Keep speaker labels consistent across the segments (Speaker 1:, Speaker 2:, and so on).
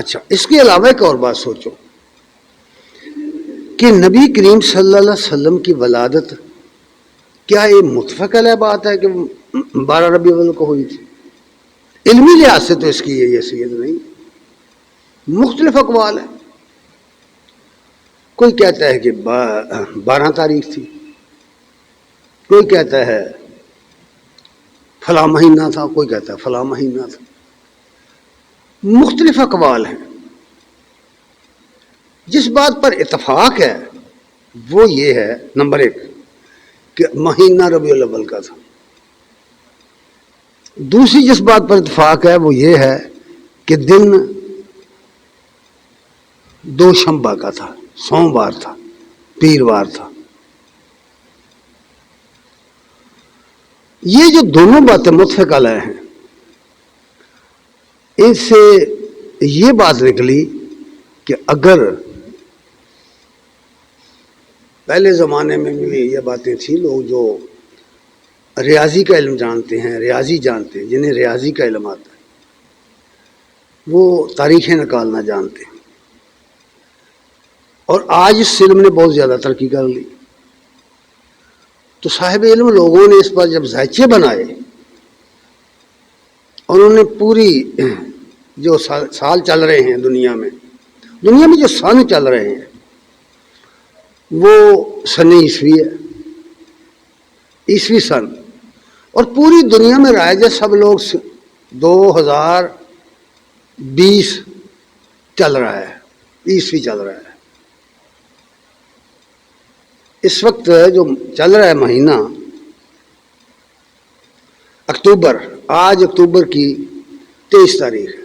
Speaker 1: اچھا، اس کے علاوہ ایک اور بات سوچو کہ نبی کریم صلی اللہ علیہ وسلم کی ولادت کیا یہ متفق علیہ بات ہے کہ 12 ربیع الاول کو ہوئی تھی؟ علمی لحاظ سے تو اس کی یہ حیثیت نہیں، مختلف اقوال ہیں۔ کوئی کہتا ہے کہ 12 تاریخ تھی، کوئی کہتا ہے فلاں مہینہ تھا، کوئی کہتا ہے فلاں مہینہ تھا، مختلف اقوال ہیں۔ جس بات پر اتفاق ہے وہ یہ ہے، نمبر 1 کہ مہینہ ربیع الاول کا تھا۔ دوسری جس بات پر اتفاق ہے وہ یہ ہے کہ دن دوشنبہ کا تھا، سوموار تھا، پیروار تھا۔ یہ جو دونوں باتیں متفق علیہ ہیں، اس سے یہ بات نکلی کہ اگر پہلے زمانے میں بھی یہ باتیں تھیں، لوگ جو ریاضی کا علم جانتے ہیں، ریاضی جانتے ہیں، جنہیں ریاضی کا علم آتا ہے، وہ تاریخیں نکالنا جانتے ہیں، اور آج اس علم نے بہت زیادہ ترقی کر لی، تو صاحب علم لوگوں نے اس پر جب ذائچے بنائے، انہوں نے پوری جو سال چل رہے ہیں دنیا میں جو سن چل رہے ہیں وہ سن عیسوی ہے، عیسوی سن، اور پوری دنیا میں رائج ہے، سب لوگ 2020 چل رہا ہے، عیسوی چل رہا ہے۔ اس وقت جو چل رہا ہے مہینہ اکتوبر، آج اکتوبر کی 23 تاریخ ہے،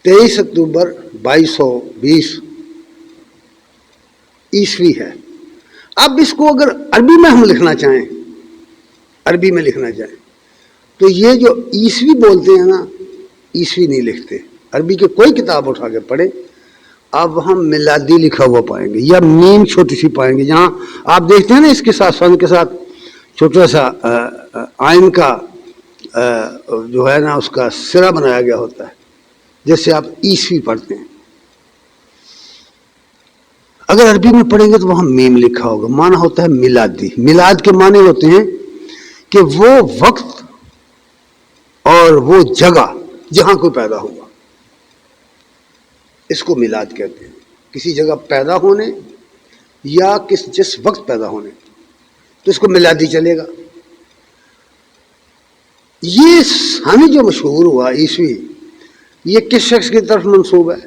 Speaker 1: 23 اکتوبر 2220 عیسوی ہے۔ اب اس کو اگر عربی میں ہم لکھنا چاہیں، عربی میں لکھنا چاہیں تو یہ جو عیسوی بولتے ہیں نا، عیسوی نہیں لکھتے۔ عربی کی کوئی کتاب اٹھا کے پڑھیں، اب ہم میلادی لکھا ہوا پائیں گے، یا میم چھوٹی سی پائیں گے، جہاں آپ دیکھتے ہیں نا اس کے ساتھ سن کے ساتھ چھوٹا سا آئن کا جو ہے نا اس کا سرا بنایا گیا ہوتا ہے، جیسے آپ عیسوی پڑھتے ہیں۔ اگر عربی میں پڑھیں گے تو وہاں میم لکھا ہوگا، معنی ہوتا ہے میلادی۔ میلاد کے معنی ہوتے ہیں کہ وہ وقت اور وہ جگہ جہاں کوئی پیدا ہوا، اس کو میلاد کہتے ہیں، کسی جگہ پیدا ہونے یا جس وقت پیدا ہونے، تو اس کو میلادی چلے گا۔ یہ سن جو مشہور ہوا عیسوی، یہ کس شخص کی طرف منسوب ہے؟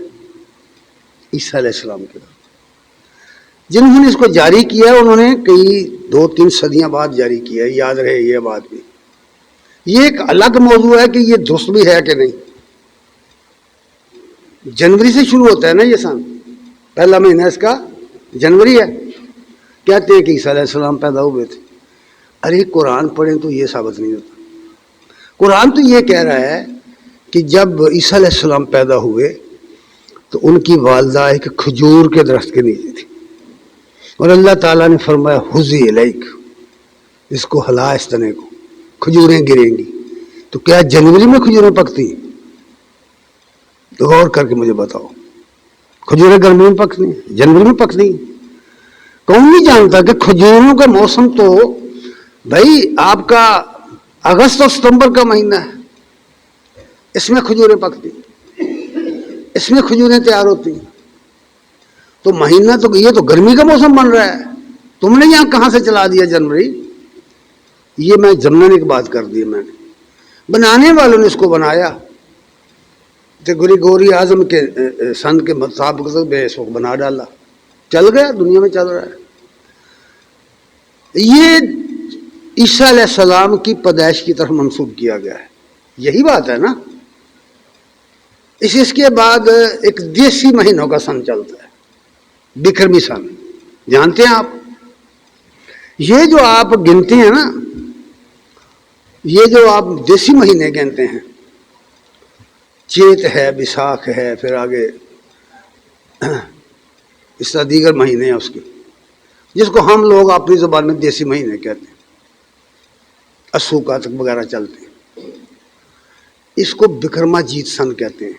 Speaker 1: عیسیٰ علیہ السلام کی طرف۔ جنہوں نے اس کو جاری کیا ہے انہوں نے کئی 2-3 صدیاں بعد جاری کیا ہے، یاد رہے یہ بات بھی۔ یہ ایک الگ موضوع ہے کہ یہ درست بھی ہے کہ نہیں۔ جنوری سے شروع ہوتا ہے نا یہ سن، پہلا مہینہ اس کا جنوری ہے، کہتے ہیں کہ عیسیٰ علیہ السلام پیدا ہوئے تھے۔ ارے قرآن پڑھیں تو یہ ثابت نہیں ہوتا۔ قرآن تو یہ کہہ رہا ہے کہ جب عیسیٰ علیہ السلام پیدا ہوئے تو ان کی والدہ ایک کھجور کے درخت کے نیچے تھی، اور اللہ تعالیٰ نے فرمایا حزی الیک، اس کو ہلا، اس تنے کو، کھجوریں گریں گی۔ تو کیا جنوری میں کھجوریں پکتی ہیں؟ تو غور کر کے مجھے بتاؤ، کھجوریں گرمی میں پکتی ہیں، جنوری میں پکتی ہیں؟ کون نہیں جانتا کہ کھجوروں کا موسم تو بھائی آپ کا اگست اور ستمبر کا مہینہ ہے، اس میں کھجوریں پکتی ہیں، اس میں کھجوریں تیار ہوتی ہیں۔ تو مہینہ تو یہ تو گرمی کا موسم بن رہا ہے، تم نے یہاں کہاں سے چلا دیا جنوری؟ یہ میں جمنے کی بات کر دی، میں نے بنانے والوں نے اس کو بنایا تو گریگوری اعظم کے سن کے مطابق اس کو بنا ڈالا، چل گیا، دنیا میں چل رہا ہے۔ یہ عیسیٰ علیہ السلام کی پیدائش کی طرف منسوب کیا گیا ہے، یہی بات ہے نا۔ اس کے بعد ایک دیسی مہینوں کا سن چلتا ہے، بکرمی سن، جانتے ہیں آپ؟ یہ جو آپ گنتے ہیں نا، یہ جو آپ دیسی مہینے گنتے ہیں، چیت ہے، بیساکھ ہے، پھر آگے اس طرح دیگر مہینے ہیں اس کے، جس کو ہم لوگ اپنی زبان میں دیسی مہینے کہتے ہیں، اسو کاتک وغیرہ چلتے ہیں، اس کو بکرما جیت سن کہتے ہیں،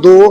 Speaker 1: 2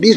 Speaker 1: 20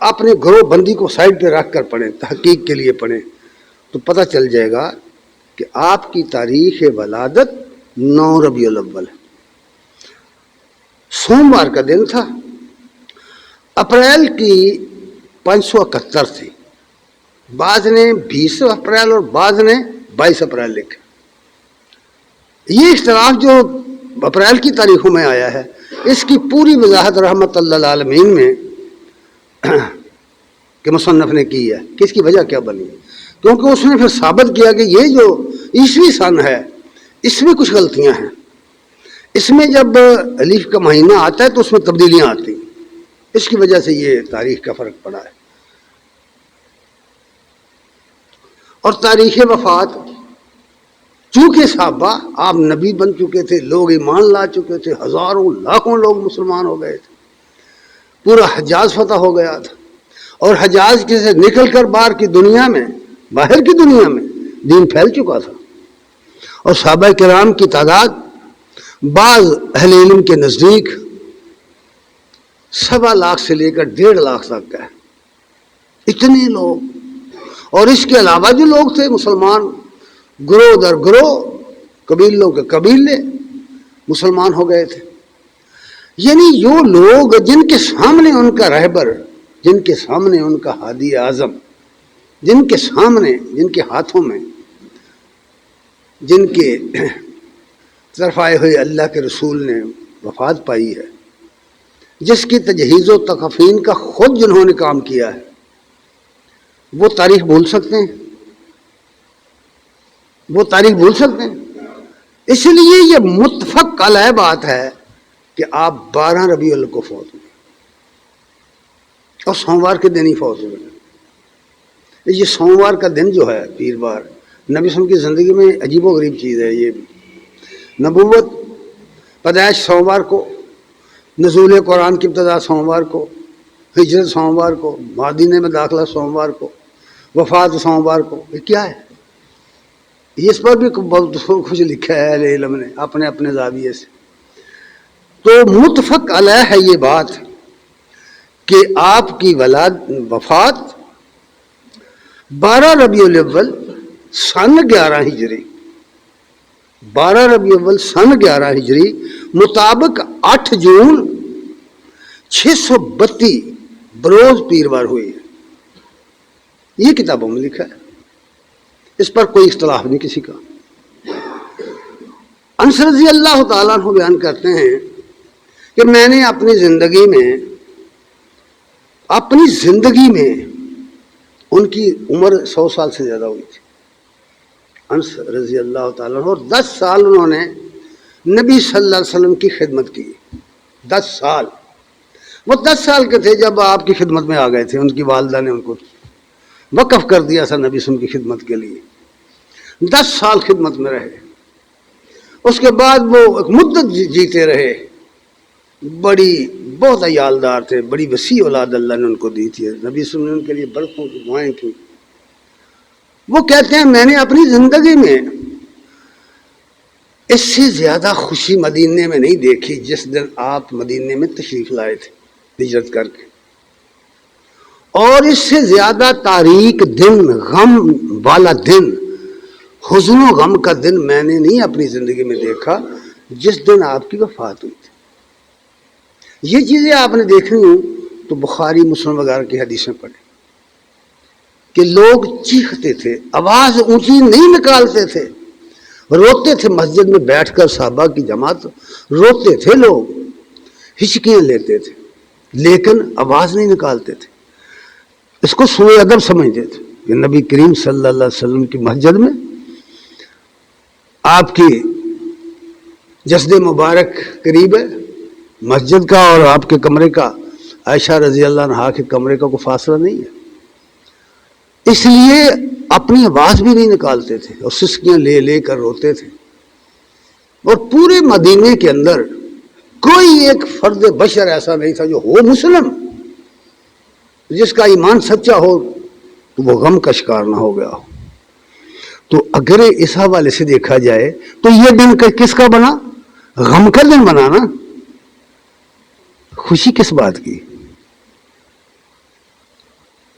Speaker 1: اپنے گروہ بندی کو سائڈ پہ رکھ کر پڑھیں، تحقیق کے لیے پڑھیں، تو پتہ چل جائے گا کہ آپ کی تاریخ ولادت 9 ربیع الاول ہے، سوموار کا دن تھا، اپریل کی 571 تھی، بعض نے 20 اپریل اور بعض نے 22 اپریل لکھا۔ یہ اختلاف جو اپریل کی تاریخوں میں آیا ہے، اس کی پوری وضاحت رحمت اللہ العالمین میں کہ مصنف نے کی ہے کہ اس کی وجہ کیا بنی، کیونکہ اس نے پھر ثابت کیا کہ یہ جو عیسوی سن ہے اس میں کچھ غلطیاں ہیں، اس میں جب الف کا مہینہ آتا ہے تو اس میں تبدیلیاں آتی ہیں، اس کی وجہ سے یہ تاریخ کا فرق پڑا ہے۔ اور تاریخ وفات، چونکہ صحابہ آپ نبی بن چکے تھے، لوگ ایمان لا چکے تھے، ہزاروں لاکھوں لوگ مسلمان ہو گئے تھے، پورا حجاز فتح ہو گیا تھا، اور حجاز کے سے نکل کر باہر کی دنیا میں دین پھیل چکا تھا، اور صحابہ کرام کی تعداد بعض اہل علم کے نزدیک 1.25 لاکھ سے لے کر 1.5 لاکھ تک ہے، اتنے لوگ۔ اور اس کے علاوہ جو لوگ تھے مسلمان، گروہ در گروہ، قبیلوں کے قبیلے مسلمان ہو گئے تھے، یعنی وہ لوگ جن کے سامنے ان کا رہبر، جن کے سامنے ان کا ہادی اعظم، جن کے سامنے، جن کے ہاتھوں میں، جن کے طرف آئے ہوئے اللہ کے رسول نے وفات پائی ہے، جس کی تجہیز و تکفین کا خود جنہوں نے کام کیا ہے، وہ تاریخ بھول سکتے ہیں؟ وہ تاریخ بھول سکتے ہیں؟ اس لیے یہ متفق علیہ بات ہے کہ آپ 12 ربیع الاول کو فوت ہوئے اور سوموار کے دن ہی فوت ہوئے۔ یہ سوموار کا دن جو ہے، پیروار، نبی صلی اللہ علیہ وسلم کی زندگی میں عجیب و غریب چیز ہے۔ یہ نبوت پیدائش سوموار کو، نزول قرآن کی ابتدا سوموار کو، ہجرت سوموار کو، مدینے میں داخلہ سوموار کو، وفات سوموار کو، یہ کیا ہے؟ اس پر بھی بہت کچھ لکھا ہے اہل علم نے اپنے اپنے زاویے سے۔ تو متفق علیہ ہے یہ بات کہ آپ کی وفات 12 ربیع الاول سن 11 ہجری، 12 ربیع الاول سن 11 ہجری مطابق 8 جون 632 بروز پیروار ہوئی ہے۔ یہ کتابوں میں لکھا ہے، اس پر کوئی اختلاف نہیں کسی کا۔ انس رضی اللہ تعالیٰ عنہ بیان کرتے ہیں کہ میں نے اپنی زندگی میں ان کی عمر 100 سال سے زیادہ ہوئی تھی، انس رضی اللہ تعالیٰ عنہ، اور 10 سال انہوں نے نبی صلی اللہ علیہ وسلم کی خدمت کی۔ 10 سال، وہ 10 سال کے تھے جب آپ کی خدمت میں آ گئے تھے، ان کی والدہ نے ان کو وقف کر دیا تھا نبی صلی اللہ علیہ وسلم کی خدمت کے لیے۔ 10 سال خدمت میں رہے، اس کے بعد وہ ایک مدت جیتے رہے، بہت عیالدار تھے، بڑی وسیع اولاد اللہ نے ان کو دی تھی، نبی صلی اللہ علیہ وسلم نے ان کے لیے برکتوں کی دعائیں کی۔ وہ کہتے ہیں میں نے اپنی زندگی میں اس سے زیادہ خوشی مدینے میں نہیں دیکھی جس دن آپ مدینے میں تشریف لائے تھے ہجرت کر کے، اور اس سے زیادہ تاریک دن، غم والا دن، حزن و غم کا دن میں نے نہیں اپنی زندگی میں دیکھا جس دن آپ کی وفات ہوئی تھی۔ یہ چیزیں آپ نے دیکھنی ہوں تو بخاری مسلم وغیرہ کی حدیثیں پڑھیں کہ لوگ چیختے تھے، آواز اونچی نہیں نکالتے تھے، روتے تھے، مسجد میں بیٹھ کر صحابہ کی جماعت روتے تھے، لوگ ہچکیاں لیتے تھے لیکن آواز نہیں نکالتے تھے، اس کو سوء ادب سمجھتے تھے کہ نبی کریم صلی اللہ علیہ وسلم کی مسجد میں آپ کی جسد مبارک قریب ہے، مسجد کا اور آپ کے کمرے کا، عائشہ رضی اللہ عنہا کے کمرے کا کوئی فاصلہ نہیں ہے، اس لیے اپنی آواز بھی نہیں نکالتے تھے اور سسکیاں لے لے کر روتے تھے۔ اور پورے مدینے کے اندر کوئی ایک فرد بشر ایسا نہیں تھا جو ہو مسلم، جس کا ایمان سچا ہو تو وہ غم کا شکار نہ ہو گیا ہو۔ تو اگر اس حوالے سے دیکھا جائے تو یہ دن کس کا بنا؟ غم کا دن بنا نا، خوشی کس بات کی؟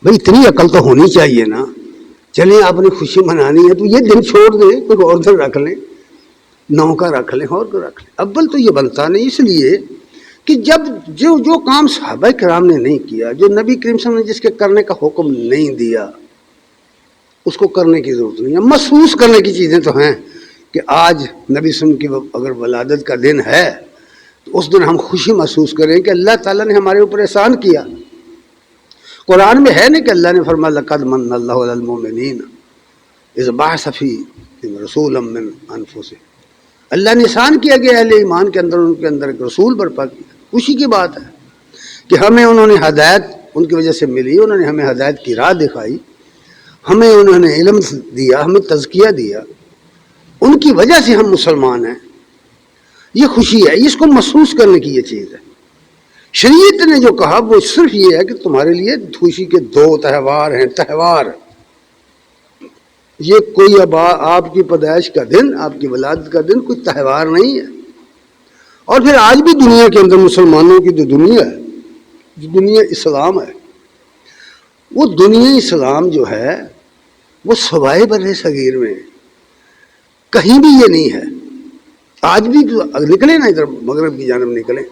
Speaker 1: بھائی اتنی عقل تو ہونی چاہیے نا. چلیں آپ نے خوشی منانی ہے تو یہ دن چھوڑ دیں, کوئی اور دن رکھ لیں, 9 کا رکھ لیں, اور کو رکھ لیں. اول تو یہ بنتا نہیں, اس لیے کہ جب جو کام صحابہ کرام نے نہیں کیا, جو نبی کریم صلی اللہ علیہ وسلم نے جس کے کرنے کا حکم نہیں دیا, اس کو کرنے کی ضرورت نہیں ہے. محسوس کرنے کی چیزیں تو ہیں کہ آج نبی صلی اللہ علیہ وسلم کی اگر ولادت کا دن ہے تو اس دن ہم خوشی محسوس کریں کہ اللہ تعالیٰ نے ہمارے اوپر احسان کیا. قرآن میں ہے نہیں کہ اللہ نے فرمایا لقد من اللہ علی المؤمنین اذ بعث فیہم رسولا من انفسہم. اللہ نے احسان کیا کہ اہل ایمان کے اندر ایک رسول برپا کیا. خوشی کی بات ہے کہ ہمیں انہوں نے ہدایت ان کی وجہ سے ملی, انہوں نے ہمیں ہدایت کی راہ دکھائی, ہمیں انہوں نے علم دیا, ہمیں تزکیہ دیا, ان کی وجہ سے ہم مسلمان ہیں. یہ خوشی ہے, اس کو محسوس کرنے کی یہ چیز ہے. شریعت نے جو کہا وہ صرف یہ ہے کہ تمہارے لیے خوشی کے 2 تہوار ہیں. تہوار یہ کوئی اب آپ کی پیدائش کا دن, آپ کی ولادت کا دن کوئی تہوار نہیں ہے. اور پھر آج بھی دنیا کے اندر مسلمانوں کی جو دنیا ہے, جو دنیا اسلام ہے, وہ دنیا اسلام جو ہے وہ سوائے بر صغیر میں کہیں بھی یہ نہیں ہے. آج بھی نکلیں نا ادھر مغرب کی جانب نکلیں,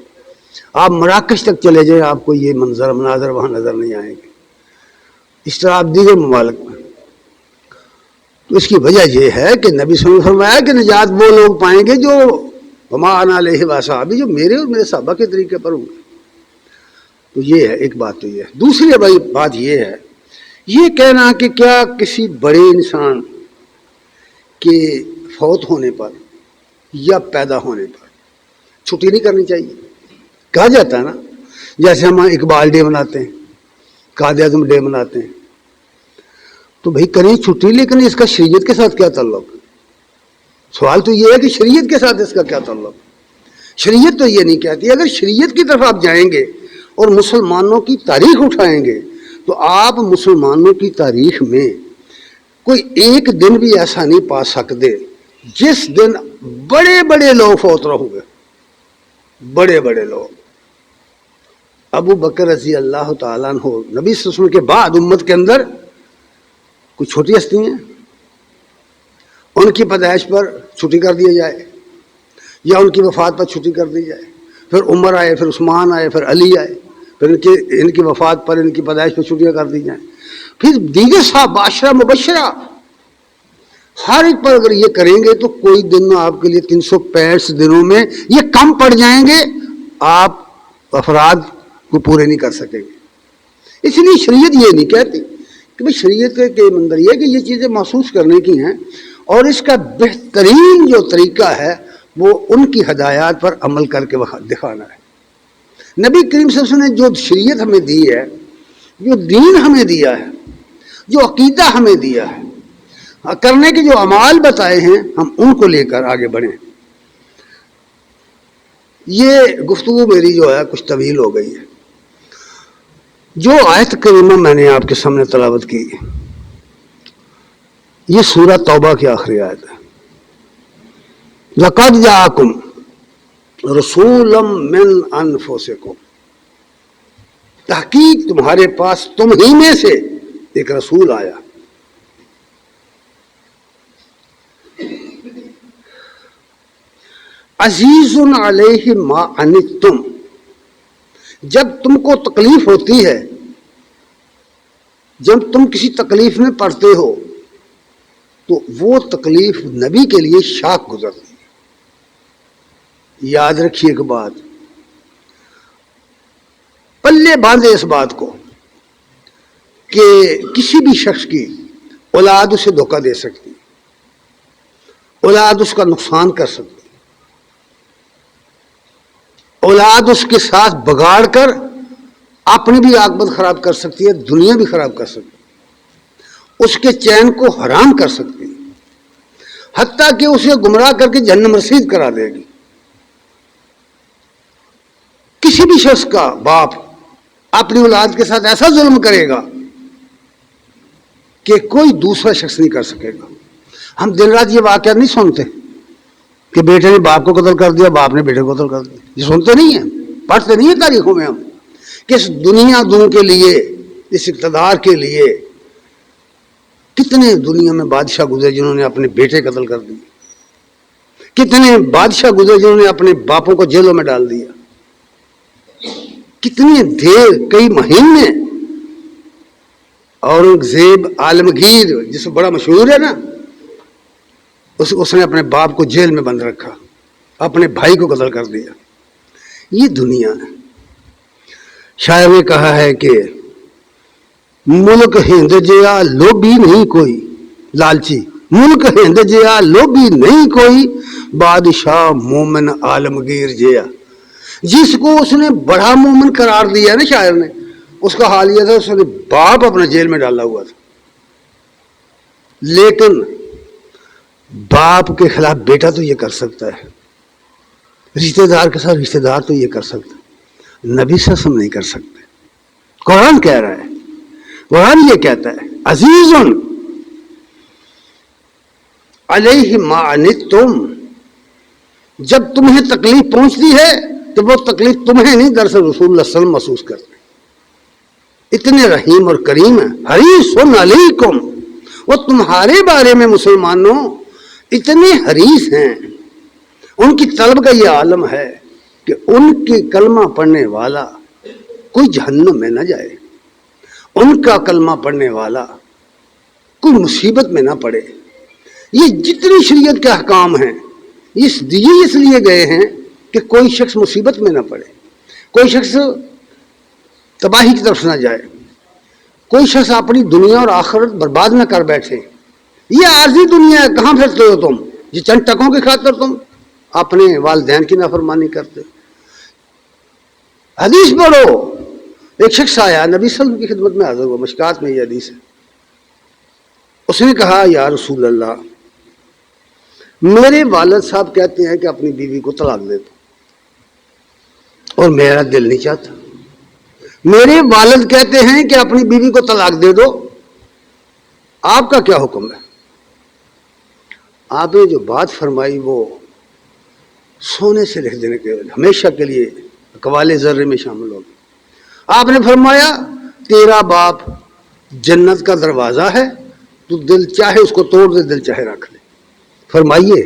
Speaker 1: آپ مراکش تک چلے جائیں, آپ کو یہ مناظر وہاں نظر نہیں آئیں گے. اس طرح آپ دیگر ممالک میں. تو اس کی وجہ یہ ہے کہ نبی صلی اللہ علیہ وسلم نے فرمایا کہ نجات وہ لوگ پائیں گے جو وما انا علیہ واصحابی, جو میرے اور میرے صحابہ کے طریقے پر ہوں گے. تو یہ ہے ایک بات. تو یہ ہے. دوسری بات یہ ہے, یہ کہنا کہ کیا کسی بڑے انسان کے فوت ہونے پر یا پیدا ہونے پر چھٹی نہیں کرنی چاہیے. کہا جاتا ہے نا, جیسے ہم اقبال ڈے مناتے ہیں, قائد اعظم ڈے مناتے ہیں, تو بھائی کریں چھٹی, لیکن اس کا شریعت کے ساتھ کیا تعلق؟ سوال تو یہ ہے کہ شریعت کے ساتھ اس کا کیا تعلق؟ شریعت تو یہ نہیں کہتی. اگر شریعت کی طرف آپ جائیں گے اور مسلمانوں کی تاریخ اٹھائیں گے تو آپ مسلمانوں کی تاریخ میں کوئی ایک دن بھی ایسا نہیں پا سکتے جس دن بڑے بڑے لوگ فوت رہو گے. بڑے بڑے لوگ, ابو بکر رضی اللہ تعالیٰ عنہ, نبی صلی اللہ علیہ وسلم کے بعد امت کے اندر کوئی چھوٹی ہستی ہیں, ان کی پیدائش پر چھٹی کر دی جائے یا ان کی وفات پر چھٹی کر دی جائے. پھر عمر آئے, پھر عثمان آئے, پھر علی آئے, پھر ان کی وفات پر, ان کی پیدائش پر چھٹیاں کر دی جائیں. پھر دیگر صاحب عشرہ مبشرہ, ہر ایک پر اگر یہ کریں گے تو کوئی دن آپ کے لیے 365 دنوں میں یہ کم پڑ جائیں گے, آپ افراد کو پورے نہیں کر سکیں گے. اس لیے شریعت یہ نہیں کہتی کہ بھائی شریعت کے اندر یہ کہ یہ چیزیں محسوس کرنے کی ہیں, اور اس کا بہترین جو طریقہ ہے وہ ان کی ہدایات پر عمل کر کے دکھانا ہے. نبی کریم صلی اللہ علیہ وسلم نے جو شریعت ہمیں دی ہے, جو دین ہمیں دیا ہے, جو عقیدہ ہمیں دیا ہے, کرنے کے جو اعمال بتائے ہیں, ہم ان کو لے کر آگے بڑھیں. یہ گفتگو میری جو ہے کچھ طویل ہو گئی ہے. جو آیت کریمہ میں نے آپ کے سامنے تلاوت کی, یہ سورہ توبہ کی آخری آیت ہے. لَقَدْ جَاءَكُمْ رَسُولٌ مِّنْ أَنفُسِكُمْ, تحقیق تمہارے پاس تم ہی میں سے ایک رسول آیا. عزیز علیہ ما عنتم, جب تم کو تکلیف ہوتی ہے, جب تم کسی تکلیف میں پڑتے ہو تو وہ تکلیف نبی کے لیے شاق گزرتی ہے. یاد رکھیے ایک بات, پلے باندھے اس بات کو کہ کسی بھی شخص کی اولاد اسے دھوکہ دے سکتی, اولاد اس کا نقصان کر سکتی, اولاد اس کے ساتھ بگاڑ کر اپنی بھی عاقبت خراب کر سکتی ہے, دنیا بھی خراب کر سکتی ہے, اس کے چین کو حرام کر سکتی ہے, حتیٰ کہ اسے گمراہ کر کے جہنم رسید کرا دے گی. کسی بھی شخص کا باپ اپنی اولاد کے ساتھ ایسا ظلم کرے گا کہ کوئی دوسرا شخص نہیں کر سکے گا. ہم دن رات یہ واقعہ نہیں سنتے کہ بیٹے نے باپ کو قتل کر دیا, باپ نے بیٹے کو قتل کر دیا. یہ سنتے نہیں ہیں, پڑھتے نہیں ہیں تاریخوں میں ہم کہ اس دنیا دوں کے لیے اس اقتدار کے لیے کتنے دنیا میں بادشاہ گزرے جنہوں نے اپنے بیٹے قتل کر دیے، کتنے بادشاہ گزرے جنہوں نے اپنے باپوں کو جیلوں میں ڈال دیا، کتنی دیر، کئی مہینے اورنگزیب عالمگیر جس کو بڑا مشہور ہے نا، اس نے اپنے باپ کو جیل میں بند رکھا، اپنے بھائی کو قتل کر دیا۔ یہ دنیا ہے۔ شاعر نے کہا ہے کہ ملک ہند جیا لوبی نہیں کوئی، لالچی ملک ہند جیا لوبی نہیں کوئی، بادشاہ مومن عالمگیر جیا۔ جس کو اس نے بڑا مومن قرار دیا نا شاعر نے، اس کا حال یہ تھا اس نے باپ اپنا جیل میں ڈالا ہوا تھا، لیکن باپ کے خلاف بیٹا تو یہ کر سکتا ہے، رشتہ دار کے ساتھ رشتہ دار تو یہ کر سکتا ہے، نبی صلی اللہ علیہ وسلم نہیں کر سکتے۔ قرآن کہہ رہا ہے، قرآن یہ کہتا ہے عزیز علیہ ما عنتم، جب تمہیں تکلیف پہنچتی ہے تو وہ تکلیف تمہیں نہیں، دراصل رسول اللہ صلی اللہ علیہ وسلم محسوس کرتے ہیں۔ اتنے رحیم اور کریم ہیں، حریص علیکم، وہ تمہارے بارے میں مسلمانوں اتنے حریص ہیں، ان کی طلب کا یہ عالم ہے کہ ان کی کلمہ پڑھنے والا کوئی جہنم میں نہ جائے، ان کا کلمہ پڑھنے والا کوئی مصیبت میں نہ پڑے۔ یہ جتنی شریعت کے احکام ہیں اس لیے گئے ہیں کہ کوئی شخص مصیبت میں نہ پڑے، کوئی شخص تباہی کی طرف نہ جائے، کوئی شخص اپنی دنیا اور آخرت برباد نہ کر بیٹھے۔ یہ عارضی دنیا ہے، کہاں پھرتے ہو تم؟ یہ چند ٹکوں کی خاطر تم اپنے والدین کی نافرمانی کرتے۔ حدیث پڑھو، ایک شخص آیا نبی صلی اللہ علیہ وسلم کی خدمت میں حاضر ہوا، مشکات میں یہ حدیث ہے۔ اس نے کہا یا رسول اللہ، میرے والد صاحب کہتے ہیں کہ اپنی بیوی کو طلاق دے دو، اور میرا دل نہیں چاہتا۔ میرے والد کہتے ہیں کہ اپنی بیوی کو طلاق دے دو، آپ کا کیا حکم ہے؟ آپ نے جو بات فرمائی وہ سونے سے لکھ دینے کے ہمیشہ کے لیے اقوال ذرے میں شامل ہوگا۔ آپ نے فرمایا تیرا باپ جنت کا دروازہ ہے، تو دل چاہے اس کو توڑ دے، دل چاہے رکھ لے۔ فرمائیے،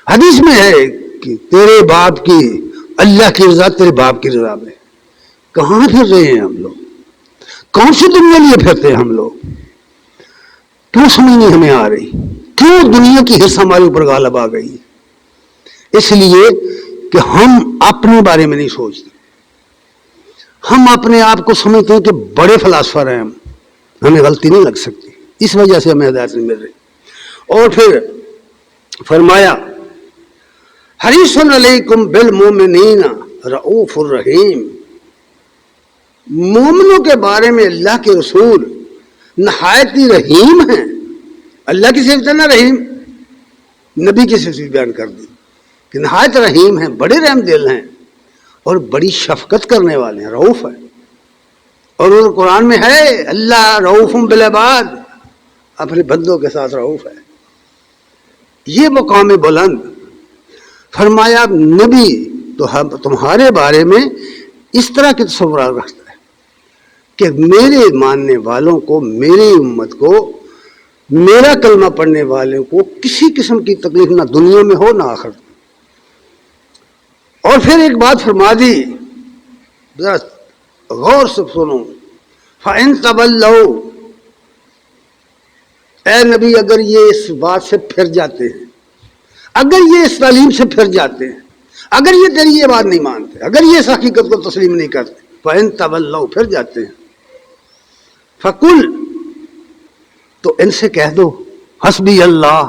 Speaker 1: حدیث میں ہے کہ تیرے باپ کی، اللہ کی رضا تیرے باپ کی رضا میں۔ کہاں پھر رہے ہیں ہم لوگ؟ کون سی دنیا لیے پھرتے ہیں ہم لوگ؟ کیوں سمجھ نہیں ہمیں آ رہی؟ کیوں دنیا کی حصہ ہمارے اوپر غالب آ گئی؟ اس لیے کہ ہم اپنے بارے میں نہیں سوچتے، ہم اپنے آپ کو سمجھتے ہیں کہ بڑے فلاسفر ہیں، ہمیں غلطی نہیں لگ سکتی، اس وجہ سے ہمیں ہدایت نہیں مل رہی۔ اور پھر فرمایا حریص علیکم بالمؤمنین رؤوف الرحیم، مومنوں کے بارے میں اللہ کے رسول نہایت ہی رحیم ہیں۔ اللہ کی صفت ہے نا رحیم، نبی کی صفت بیان کر دی کہ نہایت رحیم ہیں، بڑے رحم دل ہیں، اور بڑی شفقت کرنے والے ہیں، رؤوف ہے۔ اور قرآن میں ہے اللہ رؤوف بالعباد، اپنے بندوں کے ساتھ رؤوف ہے۔ یہ مقام بلند فرمایا نبی تو تمہارے بارے میں اس طرح کے تصورات رکھتا ہے کہ میرے ماننے والوں کو، میری امت کو، میرا کلمہ پڑھنے والوں کو کسی قسم کی تکلیف نہ دنیا میں ہو نہ آخرت میں۔ اور پھر ایک بات فرما دی، ذرا غور سے سنو، فَإِن تَوَلَّوْا، اے نبی اگر یہ اس بات سے پھر جاتے ہیں، اگر یہ اس تعلیم سے پھر جاتے ہیں، اگر یہ تیری یہ بات نہیں مانتے، اگر یہ اس حقیقت کو تسلیم نہیں کرتے، فَإِن تَوَلَّوْا، پھر جاتے ہیں، فَقُلْ، تو ان سے کہہ دو حسبی اللہ،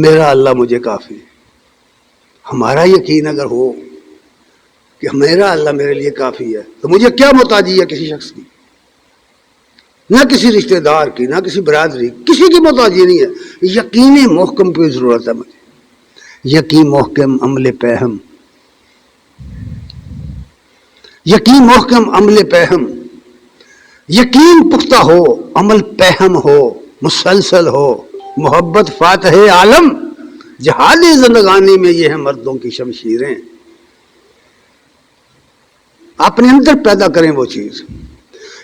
Speaker 1: میرا اللہ مجھے کافی ہے۔ ہمارا یقین اگر ہو کہ میرا اللہ میرے لیے کافی ہے تو مجھے کیا محتاجی ہے کسی شخص کی، نہ کسی رشتہ دار کی، نہ کسی برادری، کسی کی محتاجی نہیں ہے۔ یقین محکم کی ضرورت ہے مجھے، یقین محکم عمل پہم، یقین محکم عمل پہم، یقین پختہ ہو، عمل پہم ہو، مسلسل ہو، محبت فاتح عالم، جہاد زندگانی میں یہ ہیں مردوں کی شمشیریں۔ اپنے اندر پیدا کریں وہ چیز،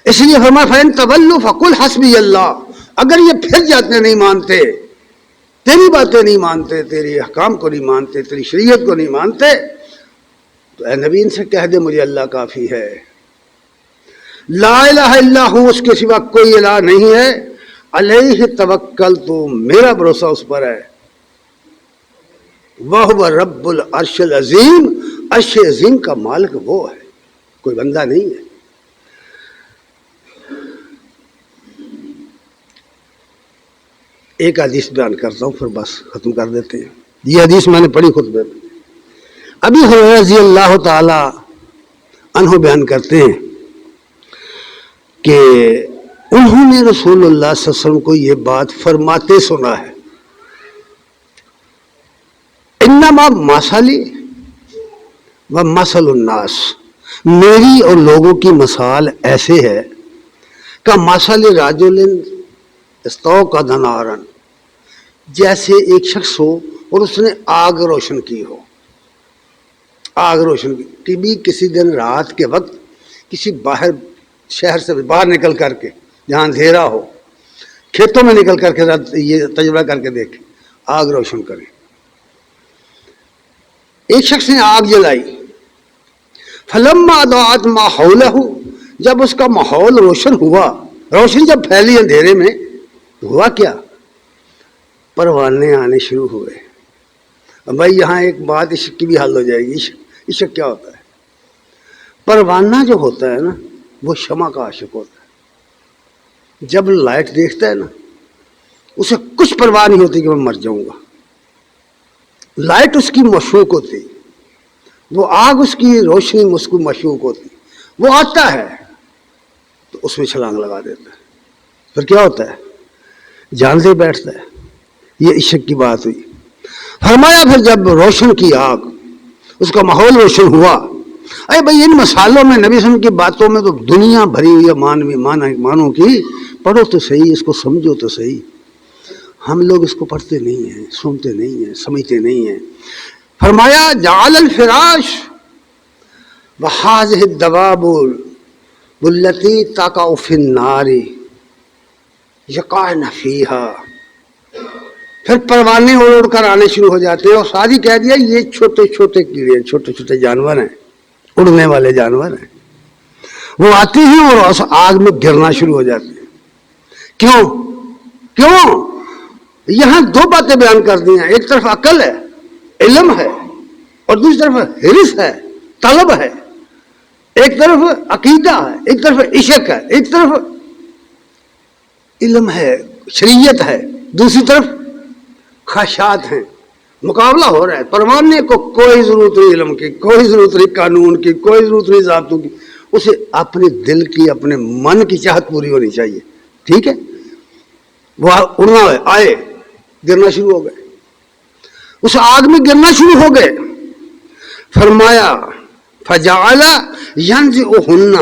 Speaker 1: اس لیے فرمایا فَإِن تَوَلُّوا فَقُلْ حَسْبِيَ اللَّهُ، اگر یہ پھر جاتے نہیں مانتے، تیری باتیں نہیں مانتے، تیری احکام کو نہیں مانتے، تیری شریعت کو نہیں مانتے، تو اے نبی ان سے کہہ دے مجھے اللہ کافی ہے، لا الہ الا ہو، اس کے سوا کوئی الہ نہیں ہے، علیہ توکلت، میرا بھروسہ اس پر ہے، وَهُوَ رَبُّ الْعَرْشِ الْعَظِيمِ، عرش عظیم کا مالک وہ ہے، کوئی بندہ نہیں ہے۔ ایک حدیث بیان کرتا ہوں پھر بس ختم کر دیتے ہیں، یہ حدیث میں نے پڑھی خطبے میں۔ ابی ہریرہ رضی اللہ تعالی عنہ بیان کرتے ہیں کہ انہوں نے رسول اللہ صلی اللہ علیہ وسلم کو یہ بات فرماتے سنا ہے، انما مثلی و مثل الناس، میری اور لوگوں کی مثال ایسے ہے کہ مثل رجل استوقد نارا، جیسے ایک شخص ہو اور اس نے آگ روشن کی ہو، آگ روشن کی بھی کسی دن رات کے وقت کسی باہر شہر سے باہر نکل کر کے جہاں اندھیرا ہو، کھیتوں میں نکل کر کے یہ تجربہ کر کے دیکھیں، آگ روشن کریں۔ ایک شخص نے آگ جلائی، فلما اضاءت ما حولہ، جب اس کا ماحول روشن ہوا، روشنی جب پھیلی اندھیرے میں تو ہوا کیا، پروانے آنے شروع ہوئے۔ بھائی یہاں ایک بات عشق کی بھی حل ہو جائے گی۔ عشق کیا ہوتا ہے؟ پروانہ جو ہوتا ہے نا وہ شمع کا عاشق ہوتا ہے، جب لائٹ دیکھتا ہے نا اسے کچھ پرواہ نہیں ہوتی کہ میں مر جاؤں گا، لائٹ اس کی مشوق ہوتی، وہ آگ اس کی روشنی اس کو مشوق ہوتی، وہ آتا ہے تو اس میں چھلانگ لگا دیتا ہے، پھر کیا ہوتا ہے، جان دے بیٹھتا ہے۔ یہ عشق کی بات ہوئی۔ فرمایا پھر جب روشن کی آگ، اس کا ماحول روشن ہوا، اے بھائی ان مسالوں میں نبی صلی اللہ علیہ وسلم کی باتوں میں تو دنیا بھری ہوئی ہے، مانو کی، پڑھو تو صحیح، اس کو سمجھو تو صحیح، ہم لوگ اس کو پڑھتے نہیں ہیں، سنتے نہیں ہیں، سمجھتے نہیں ہیں۔ فرمایا جعل الفراش وهذه الدواب التي تقع في النار يقعن فيها، پھر پروانے اڑ اڑ کر آنے شروع ہو جاتے ہیں، اور ساری کہہ دیا یہ چھوٹے چھوٹے کیڑے، چھوٹے چھوٹے جانور ہیں، اڑنے والے جانور ہیں، وہ آتے ہیں اور اس آگ میں گرنا شروع ہو جاتے ہیں۔ کیوں؟ یہاں دو باتیں بیان کر دی ہیں، ایک طرف عقل ہے، علم ہے، اور دوسری طرف حرص ہے، طلب ہے، ایک طرف عقیدہ ہے، ایک طرف عشق ہے، ایک طرف علم ہے، شریعت ہے، دوسری طرف خواہشات ہیں، مقابلہ ہو رہا ہے۔ پروانے کو کوئی ضرورت نہیں علم کی، کوئی ضرورت نہیں قانون کی، کوئی ضرورت نہیں ضابطوں کی، اسے اپنے دل کی، اپنے من کی چاہت پوری ہونی چاہیے، ٹھیک ہے؟ وہ اڑنا آئے، گرنا شروع ہو گئے، اس آگ میں گرنا شروع ہو گئے۔ فرمایا فجعل ينزعهن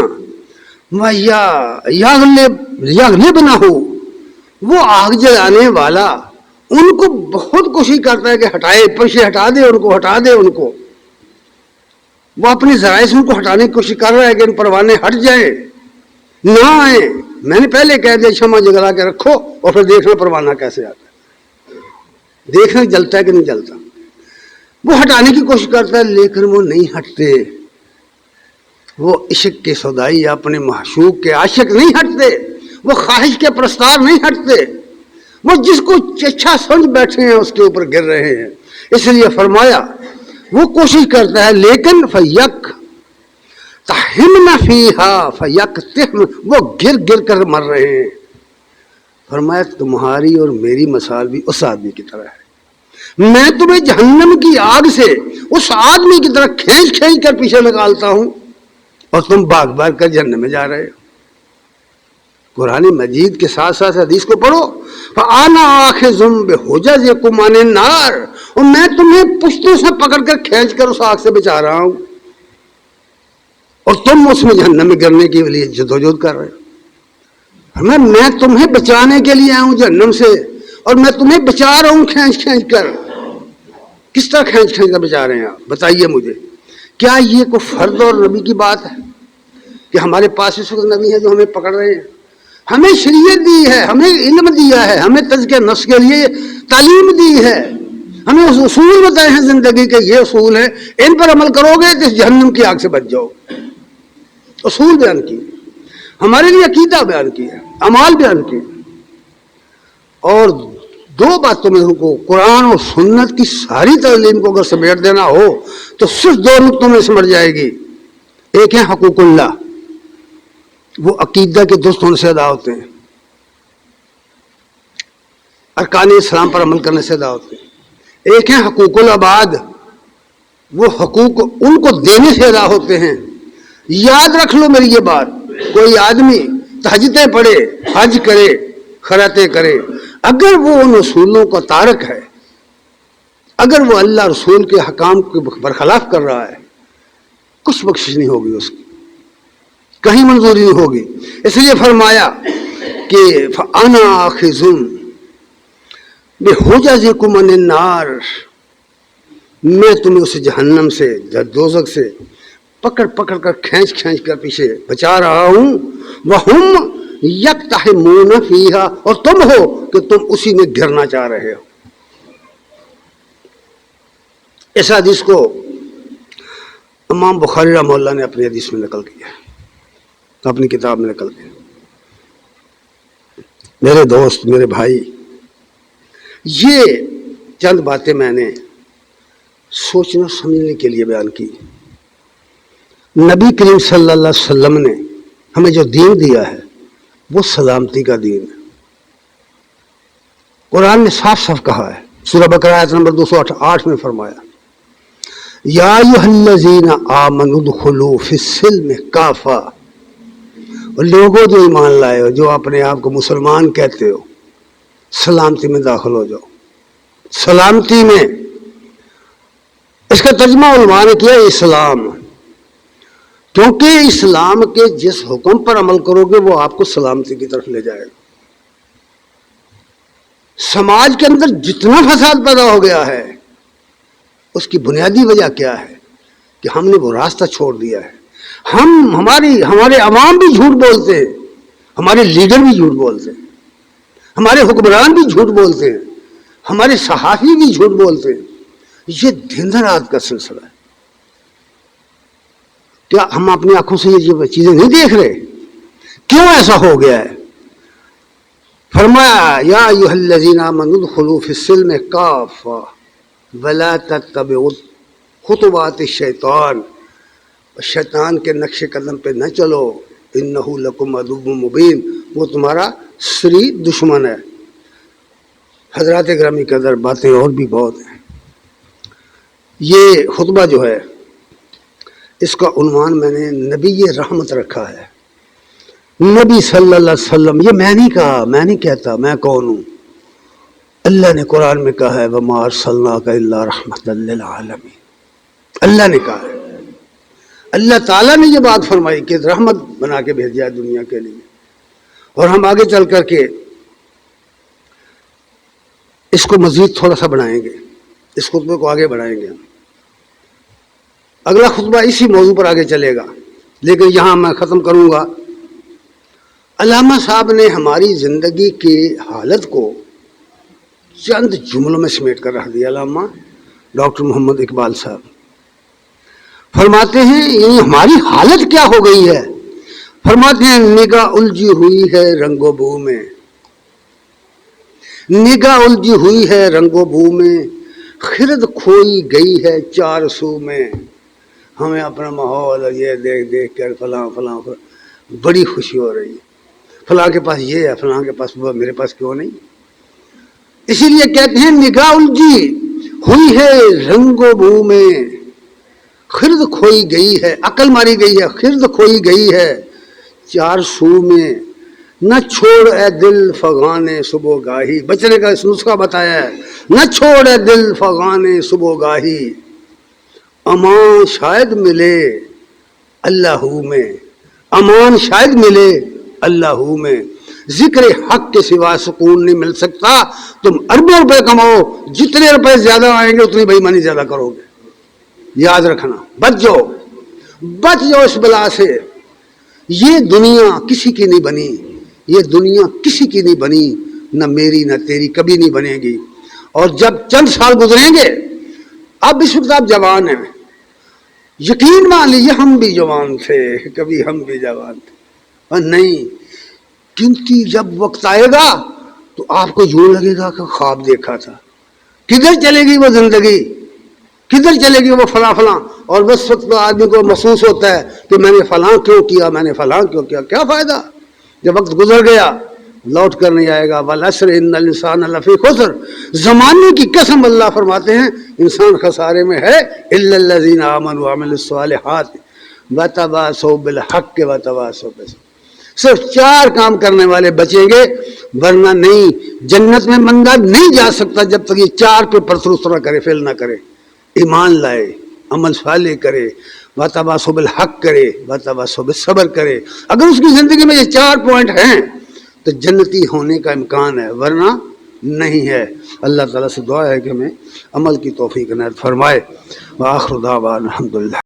Speaker 1: ويغلبنه، وہ آگ جلانے والا ان کو بہت کوشش کرتا ہے کہ ہٹائے، پیچھے ہٹا دے ان کو، ہٹا دے ان کو، وہ اپنے ذرائع سے ان کو ہٹانے کی کوشش کر رہا ہے کہ ان پروانے ہٹ جائیں، نہ آئیں۔ میں نے پہلے کہہ دیا شمع جگلا کے رکھو اور پھر دیکھنا پروانہ کیسے آتا ہے، دیکھنا جلتا ہے کہ نہیں جلتا۔ وہ ہٹانے کی کوشش کرتا ہے لیکن وہ نہیں ہٹتے، وہ عشق کے سودائی، اپنے معشوق کے عاشق نہیں ہٹتے، وہ خواہش کے پرستار نہیں ہٹتے، وہ جس کو اچھا سمجھ بیٹھے ہیں اس کے اوپر گر رہے ہیں۔ اس لیے فرمایا وہ کوشش کرتا ہے لیکن فیک تہمن فیہا فیکتہم، وہ گر گر کر مر رہے ہیں۔ فرمایا تمہاری اور میری مثال بھی اس آدمی کی طرح ہے، میں تمہیں جہنم کی آگ سے اس آدمی کی طرح کھینچ کھینچ کر پیچھے نکالتا ہوں اور تم بھاگ بھاگ کر جہنم میں جا رہے ہو۔ قرآن مجید کے ساتھ ساتھ حدیث کو پڑھو، فَأَنَا آخِذٌ بِحُجَزِكُمْ عَنِ النَّارِ، اور میں تمہیں پشتوں سے پکڑ کر کھینچ کر اس آگ سے بچا رہا ہوں، اور تم اس میں جہنم میں گرنے کے لیے جدوجہد کر رہے ہو۔ میں تمہیں بچانے کے لیے آیا ہوں جہنم سے، اور میں تمہیں بچا رہا ہوں کھینچ کھینچ کر۔ کس طرح کھینچ کھینچ کر بچا رہے ہیں آپ بتائیے مجھے؟ کیا یہ کوئی فرد اور نبی کی بات ہے؟ کہ ہمارے پاس اس وقت نبی ہے جو ہمیں پکڑ رہے ہیں. ہمیں شریعت دی ہے, ہمیں علم دیا ہے, ہمیں تزکیہ نفس کے لیے تعلیم دی ہے, ہمیں اصول بتائے ہیں زندگی کے, یہ اصول ہیں, ان پر عمل کرو گے تو جہنم کی آگ سے بچ جاؤ. اصول بیان کی, ہمارے لیے عقیدہ بیان کی ہے, اعمال بیان کی. اور دو باتوں میں کو قرآن اور سنت کی ساری تعلیم کو اگر سمیٹ دینا ہو تو صرف دو نقطوں میں سمجھ جائے گی. ایک ہے حقوق اللہ, وہ عقیدہ کے درست ہونے سے ادا ہوتے ہیں, ارکان اسلام پر عمل کرنے سے ادا ہوتے ہیں. ایک ہے حقوق العباد, وہ حقوق ان کو دینے سے ادا ہوتے ہیں. یاد رکھ لو میری یہ بات, کوئی آدمی تہجدیں پڑھے, حج کرے, خیراتیں کرے, اگر وہ ان اصولوں کا تارک ہے, اگر وہ اللہ رسول کے حکام کے برخلاف کر رہا ہے, کچھ بخشش نہیں ہوگی اس کی, کہیں منظوری نہیں ہوگی. اس لیے فرمایا کہ فَأَنَا آخِذٌ بِحُجَزِكُمْ عَنِ النَّارِ, میں تمہیں اس جہنم سے, دوزخ سے پکڑ پکڑ کر کھینچ کھینچ کر پیچھے بچا رہا ہوں. وَهُمْ يَقْتَحِمُونَ فِيهَا, اور تم ہو کہ تم اسی میں گرنا چاہ رہے ہو. اس حدیث کو امام بخاری رحمہ اللہ نے اپنی حدیث میں نقل کیا, اپنی کتاب میں نقل کیا. میرے دوست, میرے بھائی, یہ چند باتیں میں نے سوچنا سمجھنے کے لیے بیان کی. نبی کریم صلی اللہ علیہ وسلم نے ہمیں جو دین دیا ہے وہ سلامتی کا دین ہے. قرآن نے صاف صاف کہا ہے, سورہ بقرہ آیت نمبر 208 میں فرمایا, یا ایھا الذین آمنوا ادخلوا فی السلم کافہ, اور لوگوں جو ایمان لائے ہو, جو اپنے آپ کو مسلمان کہتے ہو, سلامتی میں داخل ہو جاؤ. سلامتی میں, اس کا ترجمہ علماء نے کیا اسلام, کیونکہ اسلام کے جس حکم پر عمل کرو گے وہ آپ کو سلامتی کی طرف لے جائے گا. سماج کے اندر جتنا فساد پیدا ہو گیا ہے اس کی بنیادی وجہ کیا ہے کہ ہم نے وہ راستہ چھوڑ دیا ہے. ہمارے عوام بھی جھوٹ بولتے ہیں, ہمارے لیڈر بھی جھوٹ بولتے ہیں, ہمارے حکمران بھی جھوٹ بولتے ہیں, ہمارے صحافی بھی جھوٹ بولتے ہیں. یہ دن رات کا سلسلہ ہے. کیا ہم اپنی آنکھوں سے یہ چیزیں نہیں دیکھ رہے؟ کیوں ایسا ہو گیا ہے؟ فرمایا یا ایھا الذین آمنوا ادخلوا فی السلم کافہ ولا تتبعوا خطوات الشیطان, شیطان کے نقش قدم پہ نہ چلو, انہ لکم عدو مبین, وہ تمہارا سری دشمن ہے. حضرات گرامی قدر, باتیں اور بھی بہت ہیں. یہ خطبہ جو ہے اس کا عنوان میں نے نبی رحمت رکھا ہے. نبی صلی اللہ علیہ وسلم, یہ میں نہیں کہا, میں نہیں کہتا, میں کون ہوں؟ اللہ نے قرآن میں کہا ہے وَمَا أَرْسَلْنَاكَ إِلَّا رَحْمَةً لِّلْعَالَمِينَ. اللہ نے کہا ہے, اللہ تعالیٰ نے یہ بات فرمائی کہ رحمت بنا کے بھیجا ہے دنیا کے لیے. اور ہم آگے چل کر کے اس کو مزید تھوڑا سا بڑھائیں گے, اس خطبے کو آگے بڑھائیں گے. ہم اگلا خطبہ اسی موضوع پر آگے چلے گا, لیکن یہاں میں ختم کروں گا. علامہ صاحب نے ہماری زندگی کی حالت کو چند جملوں میں سمیٹ کر رکھ دیا. علامہ ڈاکٹر محمد اقبال صاحب فرماتے ہیں یہ ہماری حالت کیا ہو گئی ہے. فرماتے ہیں نگاہ الجھی ہوئی ہے رنگ و بو میں, نگاہ الجھی ہوئی ہے رنگ و بو میں, خرد کھوئی گئی ہے چار سو میں. ہمیں اپنا ماحول یہ دیکھ دیکھ کر فلاں فلاں بڑی خوشی ہو رہی ہے, فلاں کے پاس یہ ہے, فلاں کے پاس وہ, میرے پاس کیوں نہیں. اسی لیے کہتے ہیں نگاہ الجھی ہوئی ہے رنگ و بو میں, خرد کھوئی گئی ہے, عقل ماری گئی ہے, خرد کھوئی گئی ہے چار سو میں. نہ چھوڑ اے دل فغان صبح گاہی, بچنے کا اس نسخہ بتایا ہے, نہ چھوڑ اے دل فغان صبح گاہی, امان شاید ملے اللہ میں, امان شاید ملے اللہ میں. ذکر حق کے سوا سکون نہیں مل سکتا. تم اربوں روپے کماؤ, جتنے روپے زیادہ آئیں گے اتنی بے ایمانی زیادہ کرو گے. یاد رکھنا, بچ جاؤ اس بلا سے. یہ دنیا کسی کی نہیں بنی، یہ دنیا کسی کی نہیں بنی، نہ میری نہ تیری کبھی نہیں بنے گی۔ اور جب چند سال گزریں گے، اب اس وقت آپ جوان ہیں، یقین مان لیجیے ہم بھی جوان تھے، کبھی ہم بھی جوان تھے، اور نہیں کیونکہ جب وقت آئے گا تو آپ کو یوں لگے گا کہ خواب دیکھا تھا۔ کدھر چلے گی وہ زندگی، کدھر چلے گی وہ فلاں فلاں، اور بس وقت تو آدمی کو محسوس ہوتا ہے کہ میں نے فلاں کیوں کیا، میں نے فلاں کیوں کیا، کیا فائدہ جب وقت گزر گیا، لوٹ کر نہیں آئے گا۔ والعصر ان الانسان لفی خسر، زمانے کی قسم اللہ فرماتے ہیں انسان خسارے میں ہے، الا الذین آمنوا وعملوا الصالحات وتواصوا بالحق وتواصوا بالصبر، صرف 4 کام کرنے والے بچیں گے، ورنہ نہیں، جنت میں بندہ نہیں جا سکتا جب تک یہ 4 پہ پرسرا کرے، فیل نہ کرے، ایمان لائے، عمل صالح کرے، وتواصوا بالحق کرے، وتواصوا بالصبر کرے۔ اگر اس کی زندگی میں یہ 4 پوائنٹ ہیں تو جنتی ہونے کا امکان ہے، ورنہ نہیں ہے۔ اللہ تعالیٰ سے دعا ہے کہ ہمیں عمل کی توفیق عنایت فرمائے۔ وآخر دعوانا الحمدللہ۔